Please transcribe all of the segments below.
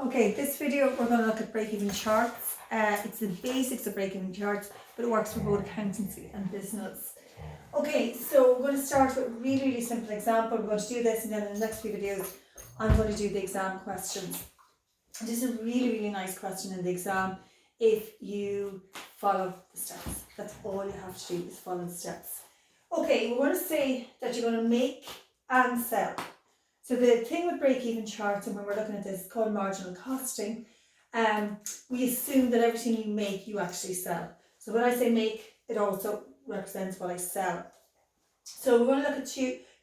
Okay, this video we're going to look at break-even charts. It's the basics of break-even charts, but it works for both accountancy and business. Okay, so we're going to start with a really simple example. We're going to do this, and then in the next few videos I'm going to do the exam questions. And this is a really nice question in the exam if you follow the steps. That's all you have to do is follow the steps. Okay, we're going to say that you're going to make and sell. So the thing with break-even charts, and when we're looking at this, is called marginal costing. We assume that everything you make, you actually sell. So when I say make, it also represents what I sell. So we're going to look at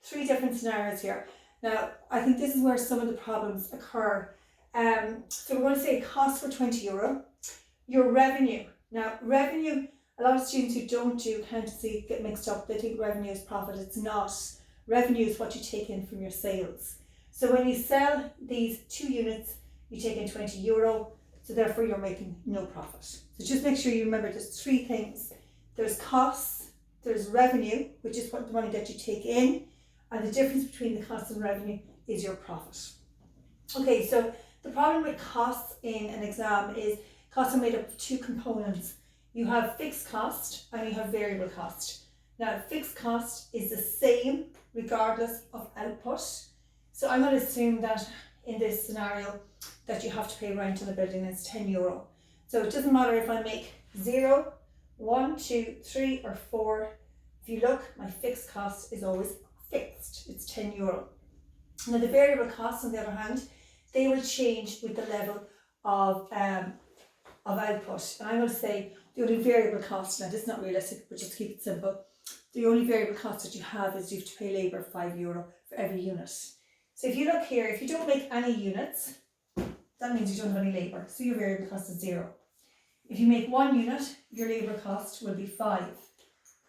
three different scenarios here. Now, I think this is where some of the problems occur. So we're going to say cost for €20. Your revenue. Now, revenue, a lot of students who don't do accountancy get mixed up. They think revenue is profit. It's not. Revenue is what you take in from your sales. So when you sell these 2 units, you take in €20, so therefore you're making no profit. So just make sure you remember there's 3 things. There's costs, there's revenue, which is what the money that you take in, and the difference between the cost and revenue is your profit. Okay, so the problem with costs in an exam is costs are made up of 2 components. You have fixed cost and you have variable cost. Now, fixed cost is the same regardless of output. So I'm going to assume that in this scenario that you have to pay rent on a building that's €10. So it doesn't matter if I make 0, 1, 2, 3 or 4. If you look, my fixed cost is always fixed. It's €10. Now the variable costs, on the other hand, they will change with the level of output. And I'm going to say the only variable cost, now this is not realistic, but just keep it simple. The only variable cost that you have is you have to pay labour €5 for every unit. So if you look here, if you don't make any units, that means you don't have any labour. So your variable cost is 0. If you make 1 unit, your labour cost will be 5.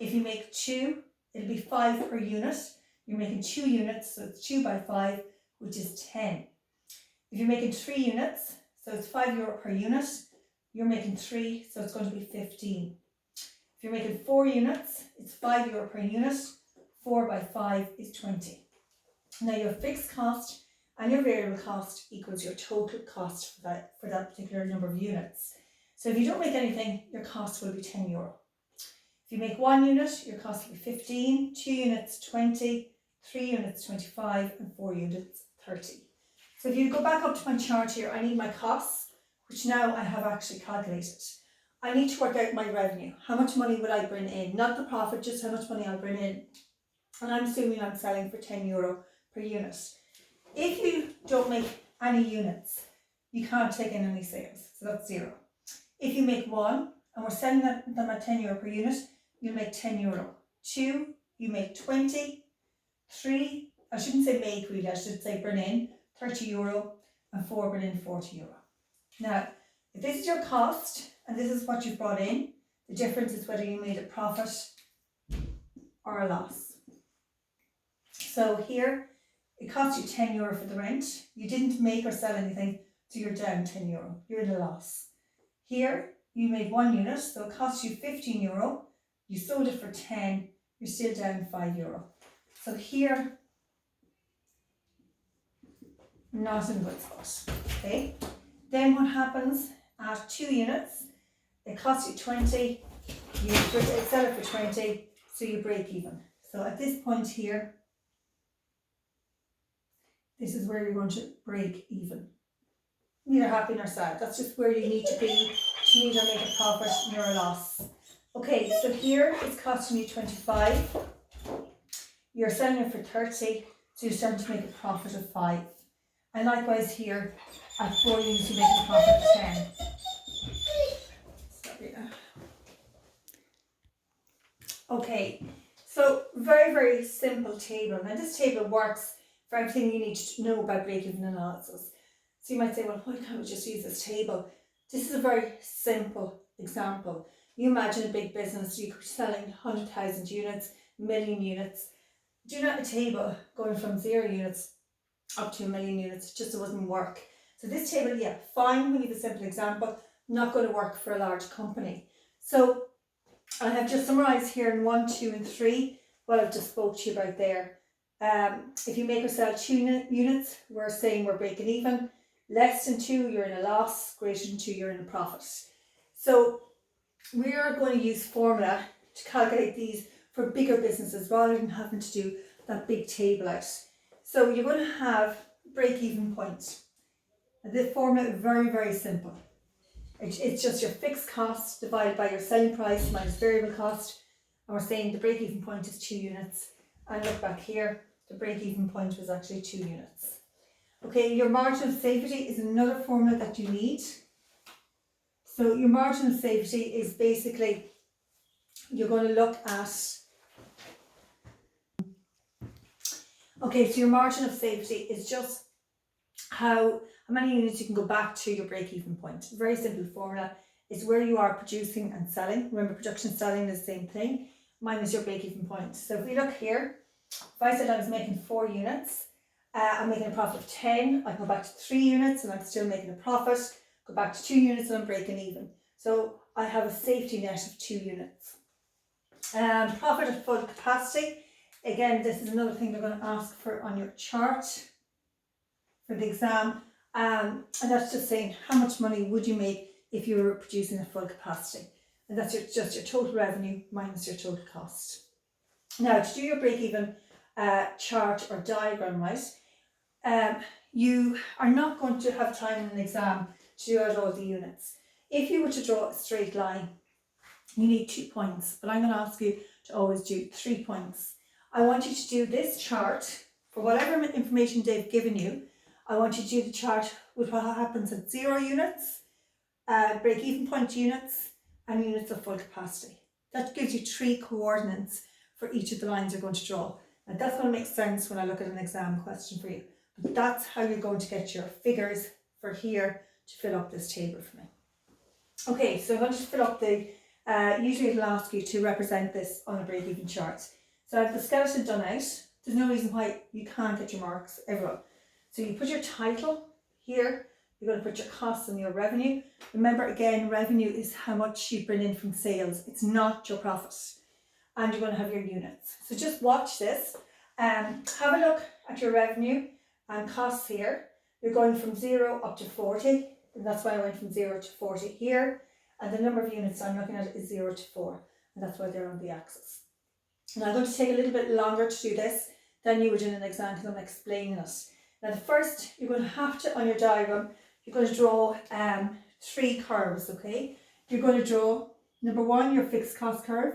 If you make 2, it'll be 5 per unit. You're making 2 units, so it's 2 by 5, which is 10. If you're making 3 units, so it's €5 per unit, you're making 3, so it's going to be 15. If you're making 4 units, it's €5 per unit. 4 by 5 is 20. Now your fixed cost and your variable cost equals your total cost for that particular number of units. So if you don't make anything, your cost will be €10. If you make 1 unit, your cost will be 15, 2 units 20, 3 units 25, and 4 units 30. So if you go back up to my chart here, I need my costs, which now I have actually calculated. I need to work out my revenue. How much money will I bring in? Not the profit, just how much money I'll bring in. And I'm assuming I'm selling for €10 per unit. If you don't make any units, you can't take in any sales. So that's 0. If you make 1, and we're selling them at €10 per unit, you'll make €10. 2, you make 20. 3, I shouldn't say make really, I should say bring in €30. And 4, bring in €40. Now, if this is your cost, and this is what you've brought in, the difference is whether you made a profit or a loss. So here, it cost you €10 for the rent. You didn't make or sell anything, so you're down €10. You're in a loss. Here, you made 1 unit, so it cost you €15. You sold it for 10, you're still down €5. So here, not in a good spot. Okay. Then what happens at 2 units? It costs you 20, you sell it for 20, so you break even. So at this point here, this is where you're going to break even. Neither happy nor sad. That's just where you need to be to neither make a profit nor a loss. Okay, so here it's costing you 25. You're selling it for 30, so you're starting to make a profit of 5. And likewise here, at 4 units you make a profit of 10. Okay, so very simple table. Now this table works for everything you need to know about break-even analysis. So you might say, well, why can't we just use this table? This is a very simple example. You imagine a big business, you could be selling 100,000 units, million units. Do not a table going from 0 units up to 1 million units, just it wouldn't work. So this table, yeah, fine when you have a simple example, not going to work for a large company. So I have just summarised here in 1, 2 and 3 what I've just spoke to you about there. If you make or sell 2 units, we're saying we're breaking even. Less than 2, you're in a loss. Greater than 2, you're in a profit. So we are going to use formula to calculate these for bigger businesses rather than having to do that big table out. So you're going to have break-even point. The formula is very, very simple. It's just your fixed cost divided by your selling price minus variable cost. And we're saying the break-even point is 2 units. And look back here, the break-even point was actually 2 units. Okay, your margin of safety is another formula that you need. So your margin of safety is basically, you're going to look at, okay, so your margin of safety is just how many units you can go back to your break-even point. Very simple formula. It's where you are producing and selling. Remember, production and selling is the same thing, minus your break-even point. So if we look here, if I said I was making 4 units, I'm making a profit of 10, I can go back to 3 units and I'm still making a profit, go back to 2 units and I'm breaking even. So I have a safety net of 2 units. Profit at full capacity. Again, this is another thing they're going to ask for on your chart for the exam. And that's just saying how much money would you make if you were producing at full capacity. And that's just your total revenue minus your total cost. Now, to do your break-even chart or diagram, right, you are not going to have time in an exam to do out all the units. If you were to draw a straight line, you need 2 points, but I'm going to ask you to always do 3 points. I want you to do this chart for whatever information they've given you. I want you to do the chart with what happens at 0 units, break-even point units, and units of full capacity. That gives you 3 coordinates for each of the lines you're going to draw. And that's going to make sense when I look at an exam question for you. But that's how you're going to get your figures for here to fill up this table for me. Okay, so I'm going to fill up the, usually it'll ask you to represent this on a break-even chart. So I have the skeleton done out. There's no reason why you can't get your marks, everyone. So you put your title here, you're going to put your costs and your revenue. Remember again, revenue is how much you bring in from sales. It's not your profit. And you're going to have your units. So just watch this. Have a look at your revenue and costs here. You're going from 0 up to 40. And that's why I went from 0 to 40 here. And the number of units I'm looking at is 0 to 4. And that's why they're on the axis. Now I'm going to take a little bit longer to do this than you would in an exam because I'm explaining it. Now the first, you're going to have to, on your diagram, you're going to draw 3 curves, okay? You're going to draw, number 1, your fixed cost curve.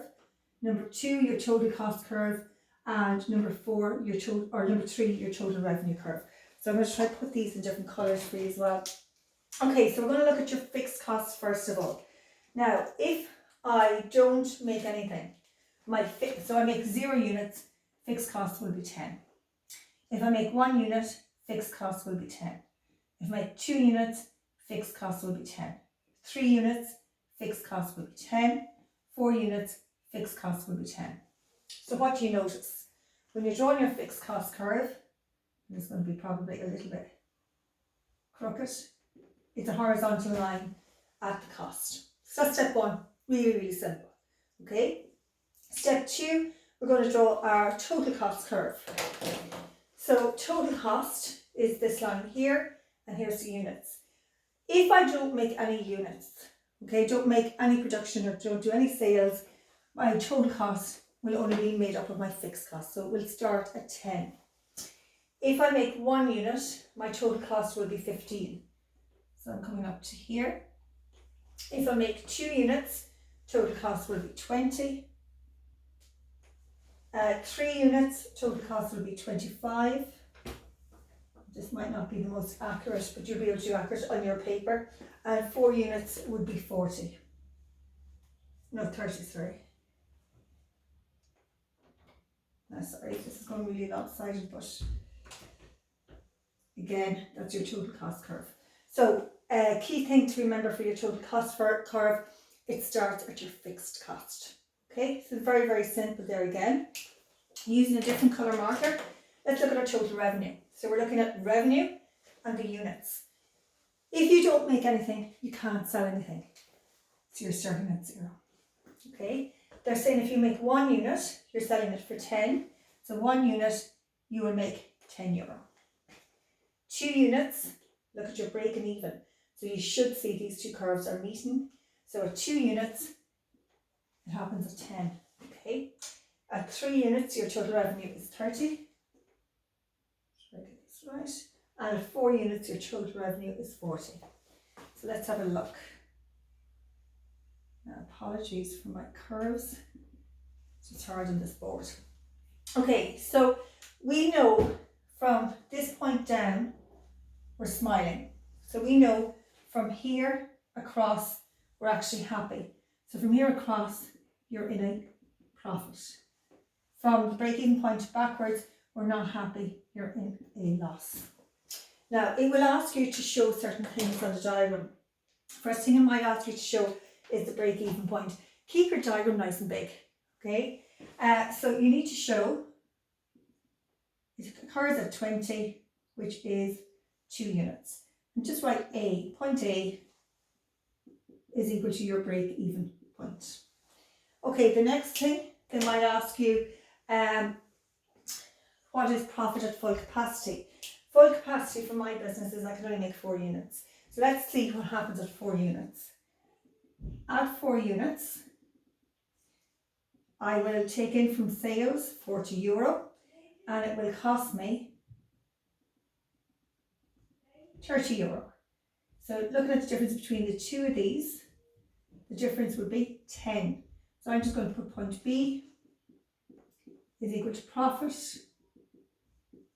Number 2, your total cost curve, and number 4, your total, or number 3, your total revenue curve. So I'm going to try to put these in different colours for you as well. Okay, so we're going to look at your fixed costs first of all. Now, if I don't make anything, so I make 0 units, fixed cost will be 10. If I make 1 unit, fixed cost will be 10. If I make 2 units, fixed cost will be 10. 3 units, fixed cost will be 10. 4 units, fixed cost will be 10. So what do you notice? When you're drawing your fixed cost curve, and it's going to be probably a little bit crooked, it's a horizontal line at the cost. So that's step 1, really, really simple. Okay? Step 2, we're going to draw our total cost curve. So total cost is this line here, and here's the units. If I don't make any units, okay, don't make any production or don't do any sales, my total cost will only be made up of my fixed cost. So it will start at 10. If I make 1 unit, my total cost will be 15. So I'm coming up to here. If I make 2 units, total cost will be 20. 3 units, total cost will be 25. This might not be the most accurate, but you'll be able to do accurate on your paper. And 4 units would be 40. No, 33. No, sorry, this is going really lopsided, but again, that's your total cost curve. So, key thing to remember for your total cost curve, it starts at your fixed cost. Okay, so very, very simple there again. Using a different colour marker, let's look at our total revenue. So we're looking at revenue and the units. If you don't make anything, you can't sell anything. So you're starting at 0. Okay, they're saying if you make 1 unit, you're selling it for 10. So 1 unit, you will make €10. 2 units, look at your breaking even. So you should see these two curves are meeting. So at 2 units, it happens at 10. Okay. At 3 units, your total revenue is 30. Should I get this right? And at 4 units, your total revenue is 40. So let's have a look. Now, apologies for my curves. It's just hard on this board. Okay, so we know from this point down, we're smiling. So we know from here across, we're actually happy. So from here across, you're in a profit. From the break-even point backwards, we're not happy, you're in a loss. Now, it will ask you to show certain things on the diagram. First thing it might ask you to show is the break-even point. Keep your diagram nice and big, okay? So you need to show, it occurs at 20, which is 2 units. And just write A, point A is equal to your break-even point. Okay, the next thing, they might ask you, what is profit at full capacity? Full capacity for my business is I can only make 4 units. So let's see what happens at 4 units. At 4 units, I will take in from sales €40 and it will cost me €30. So looking at the difference between the two of these, the difference would be 10. So I'm just going to put point B is equal to profit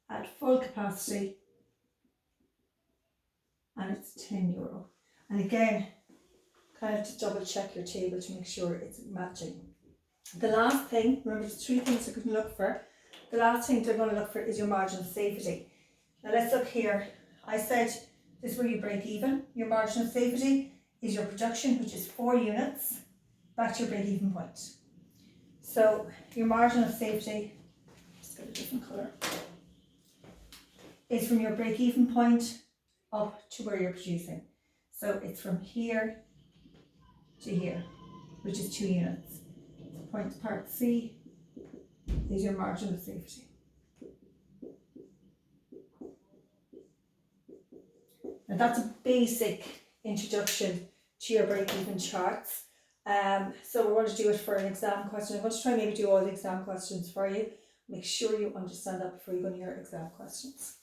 at full capacity, and it's €10. And again, kind of to double check your table to make sure it's matching. The last thing, remember there's 3 things you're going to look for. The last thing they're going to look for is your margin of safety. Now let's look here. I said this is where you break even. Your margin of safety is your production, which is 4 units, back to your break even point. So your margin of safety, just get a different colour, is from your break even point up to where you're producing. So it's from here to here, which is 2 units. So point part C is your margin of safety. Now that's a basic introduction to your break-even charts. So we're going to do it for an exam question. I'm going to try and maybe do all the exam questions for you. Make sure you understand that before you go to your exam questions.